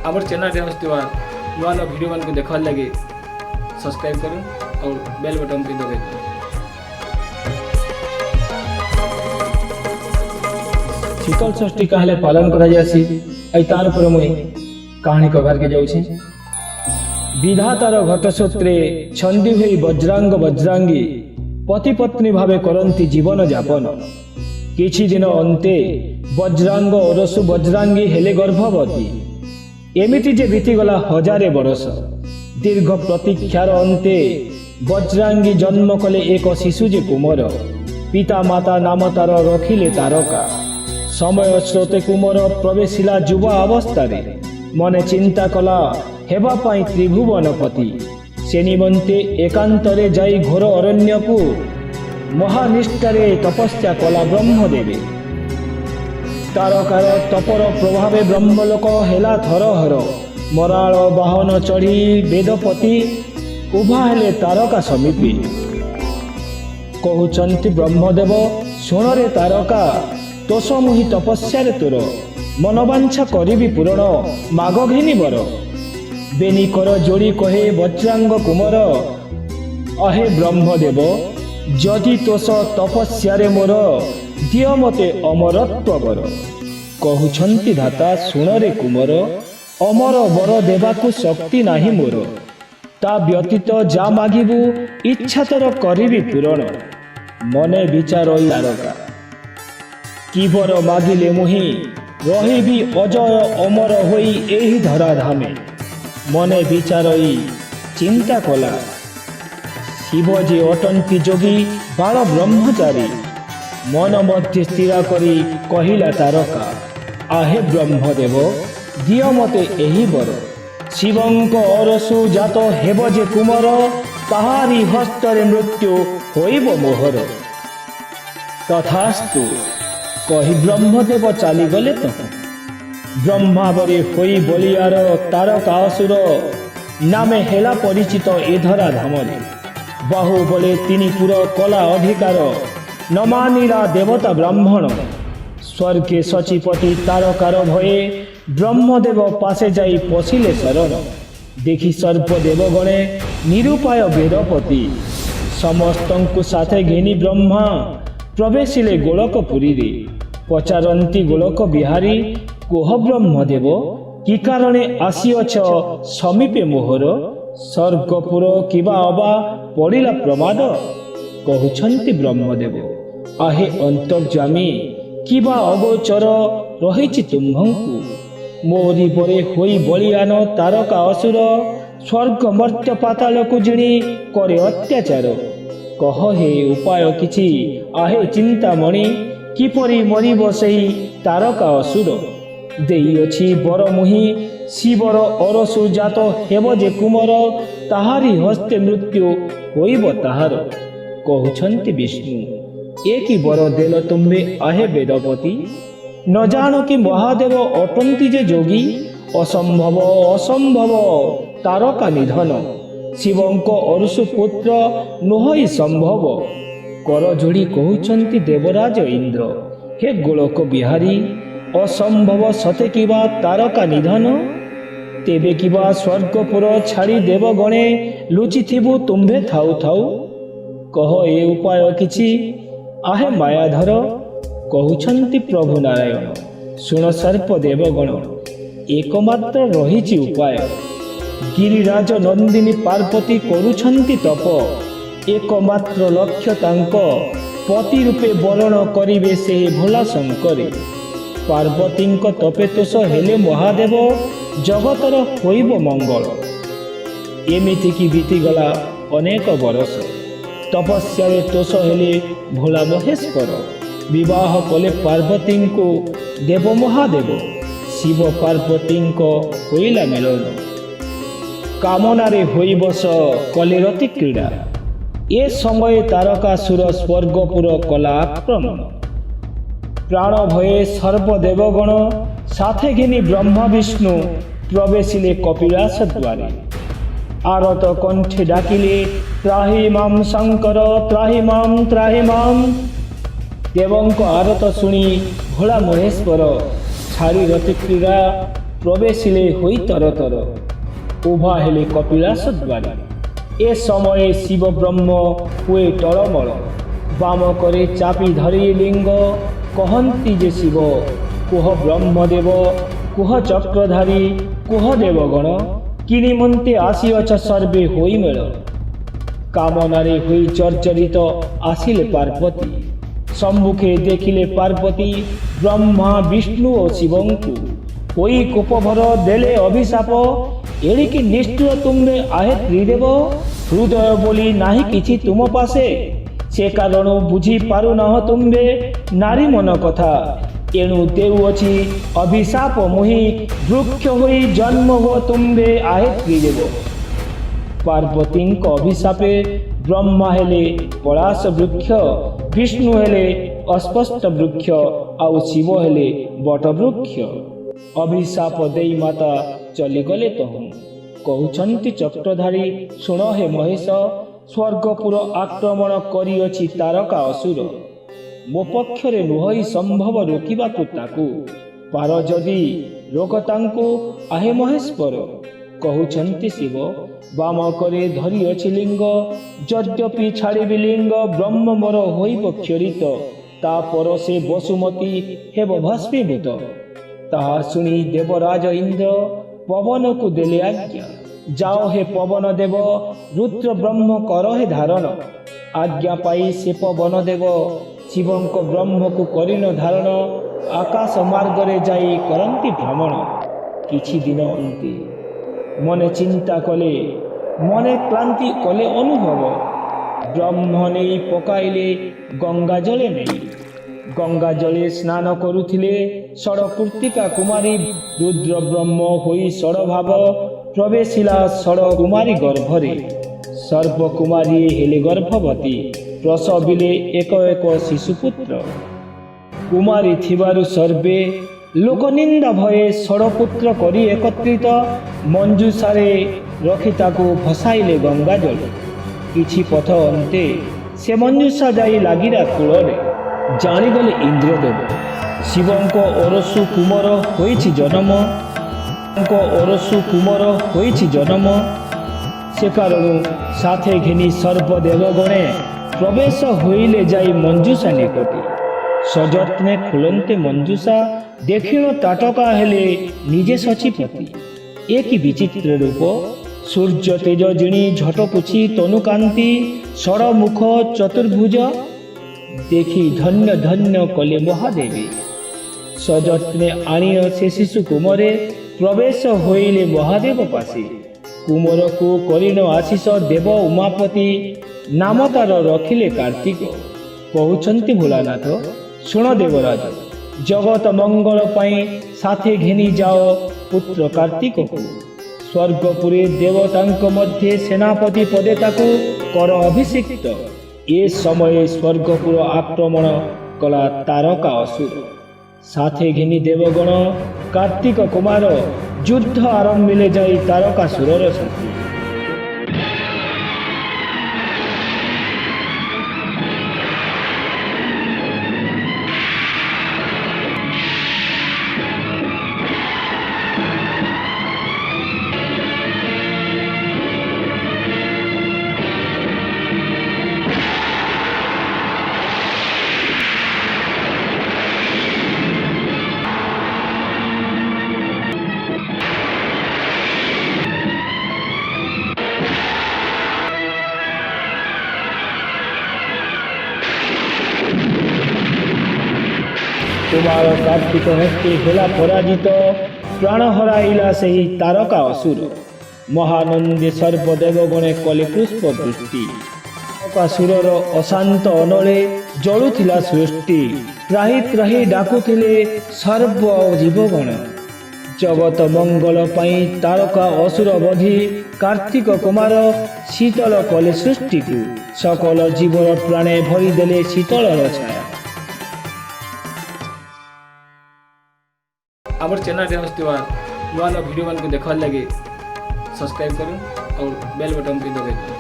आमर चैनल आसुवा नुआ नुआ वीडियो मान को देखवार लगे सब्सक्राइब करूँ और बेल बटन भी दबाई दूँ। शीतल षष्ठी कहले पालन करा जासी तार पर मुई कहानी कभार के जाऊँ। विधातार घटसूत्रे छंदी हुई वज्रांग वज्रांगी पति पत्नी भावे करंती जीवन जापन। किछि दिन अंते वज्रांग ओरसु वज्रांगी हेले गर्भवती। एमिति जे बीतीगला हजारे बरस। दीर्घ प्रतीक्षार अंते वज्रांगी जन्म कले एक शिशु जे कुमर। पिता माता नाम तार रखिले तारका। समय स्रोते कुमर प्रवेशिला युवा अवस्था मने चिंता कला हेबा पाई त्रिभुवनपति। से निमंते एकांतरे जाई घोर अरण्यकु महानिष्ठारे तपस्या कला ब्रह्मदेवे। तारकार तपर प्रभावे ब्रह्मलोक हेला थरहर। मराल बाहन चढ़ी वेदपति उभा हेले तारका समीपी। कहउचंती ब्रह्मदेव शुण रे तारका तोष मुहि तपस्या तोर मनोवांछा करिबी पूरण माग घिनी बर। बेनी कर जोड़ी कहे वज्रांग कुमार अहे ब्रह्मदेव जदि तोष तपस्या मोर दिय मते अमरत्व बर। कहउछंती धाता शुण रे कुमार अमर बर देवाकू शक्ति नाही मोर। ता व्यतीत जा मागिबू इच्छा तोर करिबी पूरण मने विचार तारका। कि बर मागिले मुहि रहिबी अजय अमर होई एही धराधामे। मने विचार चिंता कला शिव जे अटंती जोगी बाल ब्रह्मचारी। मन मध्य स्थिर करी कहिला तारका आहे ब्रह्मदेव दिय मते एही बर। शिवंक अरसु जात हेब जे कुमार ताहारी हस्तरे मृत्यु होइब मोहर। तथास्तु कही ब्रह्मदेव चलीगले। तो ब्रह्मावरे होई बलियार तारका असुर नामे हेला परिचित ए धरा धामरे। बाहु बोले तिनी पुर कला अधिकार न मानिला देवता ब्राह्मण। स्वर्गे सचिपति तारकार भये ब्रह्मदेव पासे जाई पशिले शरण। देखि सर्पदेव गणे निरुपाय वेदपति। समस्तंकु साथे घेनी ब्रह्मा प्रवेशिले गोलकपुरी रे। पचारंती गोलक बिहारी कोह ब्रह्मदेव कि कारणे आसीअछ समीपे मोहर। स्वर्गपुर किबा अबा पड़िला प्रमाद। कहउछंती ब्रह्मदेव आहे अंतर्जामी किबा अगोचर रहिछि तुम्भंकु। मोरी परे होई बलियान तारका असुर स्वर्ग मर्त्य पातालकु जिणी करे अत्याचार। कह हे उपाय किछि आहे चिंतामणि किपरि मरिब सेही तारका असुर। देइअछि बर मुहि शिवर अरसु जात हेब जे कुमार ताहारी हस्ते मृत्यु होइब ताहार। कहउछंती विष्णु ए कि बर देल तुम्बे आहे वेदपति। न जानो कि महादेव अटंती जे जोगी। असंभव असंभव तारका निधन। शिवंक अरसु पुत्र नुहई संभव। कर जोड़ी कहउछंती देवराज इंद्र हे गोलक बिहारी असंभव सते किबा तारका निधन। तेबे किबा स्वर्गपुर छाड़ी देव गणे लुचिथिबु तुम्भे थाउ थाउ। कह ए उपाय किछि आहे मायाधर। कहउछंती प्रभु नारायण शुण सर्प देवगण एकमात्र रहिछि उपाय। गिरिराज नंदिनी पार्वती करुछंती तप। एकमात्र लक्ष्य तांक पति रूपे वरण करिवे से भोला शंकरे। पार्वतींक तपे तोष हेले महादेव जगतर होइब मंगल। एमिति की बीतीगला अनेक बरस। तपस्या तोष हेले भोला महेश्वर। विवाह कले पार्वती को देव महादेव। शिव पार्वती होइला मिलन। कामनारे होई बस कले रति क्रीड़ा। ए समय तारकासुर स्वर्गपुर कला आक्रमण। प्राण भये सर्वदेवगण साथे घिनी ब्रह्मा विष्णु प्रवेशिले कपिलास द्वारे। आरत कंठे डाकिले त्राहि मां शंकर त्राहि मां। देवंक आरत शुणी भोला महेश्वर छाड़ी रति क्रीड़ा ପ୍ରବେଶିଲେ ହୋଇ ତରତର ଉଭା ହେଲେ କପିଳାସ ଦ୍ୱାର। ଏ ସମୟରେ ଶିବ ବ୍ରହ୍ମ ହୁଏ ଟଳମଳ ବାମ କରେ ଚାପି ଧରି ଲିଙ୍ଗ କହନ୍ତି ଯେ ଶିବ କୁହ ବ୍ରହ୍ମଦେବ କୁହ ଚକ୍ରଧାରୀ କୁହ ଦେବଗଣ କି ନିମନ୍ତେ ଆସିଅଛ ସର୍ବେ ହୋଇ ମେଳ। କାମନାରେ ହୋଇ ଚର୍ଚ୍ଚରିତ ଆସିଲେ ପାର୍ବତୀ ସମ୍ମୁଖେ ଦେଖିଲେ ପାର୍ବତୀ ବ୍ରହ୍ମା ବିଷ୍ଣୁ ଓ ଶିବଙ୍କୁ ହୋଇ କୋପଭର ଦେଲେ ଅଭିଶାପ ଏଣିକି ନିଷ୍ଠୁର ତୁମ୍ଭେ ଆହେ ତ୍ରିଦେବ ହୃଦୟ ବୋଲି ନାହିଁ କିଛି ତୁମ ପାଶେ ସେ କାରଣ ବୁଝି ପାରୁନାହ ତୁମ୍ଭେ ନାରୀ ମନ କଥା ଏଣୁ ଦେଉଅଛି ଅଭିଶାପ ମୁହିଁ ବୃକ୍ଷ ହୋଇ ଜନ୍ମ ହୁଅ ତୁମ୍ଭେ ଆହେ ତ୍ରିଦେବ। ପାର୍ବତୀଙ୍କ ଅଭିଶାପେ ବ୍ରହ୍ମା ହେଲେ ପଳାଶ ବୃକ୍ଷ ବିଷ୍ଣୁ ହେଲେ ଅସ୍ପଷ୍ଟ ବୃକ୍ଷ ଆଉ ଶିବ ହେଲେ ବଟବୃକ୍ଷ। ଅଭିଶାପ ଦେଇ ମାତା ଚଲିଗଲେ ତହୁଁ କହୁଛନ୍ତି ଚକ୍ରଧାରୀ ଶୁଣ ହେ ମହେଶ ସ୍ୱର୍ଗପୁର ଆକ୍ରମଣ କରିଅଛି ତାରକା ଅସୁର ମୋ ପକ୍ଷରେ ନୁହଇ ସମ୍ଭବ ରୋକିବାକୁ ତାକୁ ପାର ଯଦି ରୋକ ତାଙ୍କୁ ଆହେ ମହେଶ୍ୱର। କହୁଛନ୍ତି ଶିବ ବାମ କରେ ଧରିଅଛି ଲିଙ୍ଗ ଯଦ୍ୟପି ଛାଡ଼ିବି ଲିଙ୍ଗ ବ୍ରହ୍ମ ମୋର ହୋଇବ କ୍ଷରିତ ତାପର ସେ ବସୁମତୀ ହେବ ଭସ୍ମୀଭୂତ। ତାହା ଶୁଣି ଦେବରାଜ ଇନ୍ଦ୍ର ପବନକୁ ଦେଲେ ଆଜ୍ଞା ଯାଅ ହେ ପବନ ଦେବ ରୁଦ୍ର ବ୍ରହ୍ମ କର ହେ ଧାରଣ। ଆଜ୍ଞା ପାଇ ସେ ପବନ ଦେବ ଶିବଙ୍କ ବ୍ରହ୍ମକୁ କରିନ ଧାରଣ ଆକାଶ ମାର୍ଗରେ ଯାଇ କରନ୍ତି ଭ୍ରମଣ। କିଛି ଦିନ ଅନ୍ତେ ମନେ ଚିନ୍ତା କଲେ ମନେ କ୍ଳାନ୍ତି କଲେ ଅନୁଭବ ବ୍ରହ୍ମ ନେଇ ପକାଇଲେ ଗଙ୍ଗା ଜଳେ ନେଇ ଗଙ୍ଗା ଜଳେ ସ୍ନାନ କରୁଥିଲେ ଷଡ଼କୃତ୍ତିକା କୁମାରୀ ରୁଦ୍ର ବ୍ରହ୍ମ ହୋଇ ଷଡ଼ଭାବ ପ୍ରବେଶିଲା ଷଡ଼ କୁମାରୀ ଗର୍ଭରେ ସର୍ବକୁମାରୀ ହେଲେ ଗର୍ଭବତୀ ପ୍ରସବିଲେ ଏକ ଏକ ଶିଶୁପୁତ୍ର। କୁମାରୀ ଥିବାରୁ ସର୍ବେ ଲୋକନିନ୍ଦା ଭୟେ ଷଡ଼ପୁତ୍ର କରି ଏକତ୍ରିତ ମଞ୍ଜୁଷାରେ ରଖି ତାକୁ ଭସାଇଲେ ଗଙ୍ଗା ଜଳ। କିଛି ପଥ ଅନ୍ତେ ସେ ମଞ୍ଜୁଷା ଯାଇ ଲାଗିଲା କୂଳରେ ଜାଣିଗଲେ ଇନ୍ଦ୍ରଦେବ ଶିବଙ୍କ ଓରସୁ କୁମର ହୋଇଛି ଜନମ ଓରସୁ କୁମର ହୋଇଛି ଜନମ। ସେ କାରଣୁ ସାଥେ ଘେନି ସର୍ବଦେବଗଣେ ପ୍ରବେଶ ହୋଇଲେ ଯାଇ ମଞ୍ଜୁଷା ନିକଟେ ସଯତ୍ନେ ଖୋଲନ୍ତେ ମଞ୍ଜୁଷା ଦେଖିଣ ତାଟକା ହେଲେ ନିଜେ ସଚିପତି। ଏ କି ବିଚିତ୍ର ରୂପ ସୂର୍ଯ୍ୟ ତେଜ ଜିଣି ଝଟକୁଛି ତନୁକାନ୍ତି ଷଡ଼ମୁଖ ଚତୁର୍ଭୁଜ ଦେଖି ଧନ୍ୟ ଧନ୍ୟ କଲେ ମହାଦେବୀ। ସଯତ୍ନେ ଆଣିଅ ସେ ଶିଶୁ କୁମରେ ପ୍ରବେଶ ହୋଇଲେ ମହାଦେବ ପାଶେ କୁମରକୁ କରିନ ଆଶିଷ ଦେବ ଉମାପତି ନାମ ତାର ରଖିଲେ କାର୍ତ୍ତିକ। କହୁଛନ୍ତି ଭୋଲାନାଥ ଶୁଣ ଦେବରାଜ ଜଗତ ମଙ୍ଗଳ ପାଇଁ ସାଥେ ଘେନି ଯାଅ ପୁତ୍ର କାର୍ତ୍ତିକକୁ ସ୍ୱର୍ଗପୁରେ ଦେବତାଙ୍କ ମଧ୍ୟରେ ସେନାପତି ପଦେ ତାକୁ କର ଅଭିଷିକ୍ତ। ଏ ସମୟରେ ସ୍ୱର୍ଗପୁର ଆକ୍ରମଣ କଲା ତାରକା ଅସୁର ସାଥେ ଘେନି ଦେବଗଣ କାର୍ତ୍ତିକ କୁମାର ଯୁଦ୍ଧ ଆରମ୍ଭିଲେ ଯାଇ ତାରକା ସୁରର ସାଥୀ। କୁମାର କାର୍ତ୍ତିକ ହସ୍ତେ ହେଲା ପରାଜିତ ପ୍ରାଣ ହରାଇଲା ସେହି ତାରକା ଅସୁର। ମହାନନ୍ଦେ ସର୍ବଦେବଗଣେ କଲେ ପୁଷ୍ପ ବୃଷ୍ଟି ତାରକାସୁରର ଅଶାନ୍ତ ଅନଳେ ଜଳୁଥିଲା ସୃଷ୍ଟି ତ୍ରାହି ତ୍ରାହି ଡାକୁଥିଲେ ସର୍ବ ଜୀବଗଣ। ଜଗତ ମଙ୍ଗଳ ପାଇଁ ତାରକା ଅସୁର ବଧି କାର୍ତ୍ତିକ କୁମାର ଶୀତଳ କଲେ ସୃଷ୍ଟିକୁ ସକଳ ଜୀବର ପ୍ରାଣେ ଭରିଦେଲେ ଶୀତଳର ଛାୟା। आमर चैनल रे आसुवा नुआ नुआ वीडियो मान को देखवार लगे सब्सक्राइब करूँ और बेल बटन भी दबाई।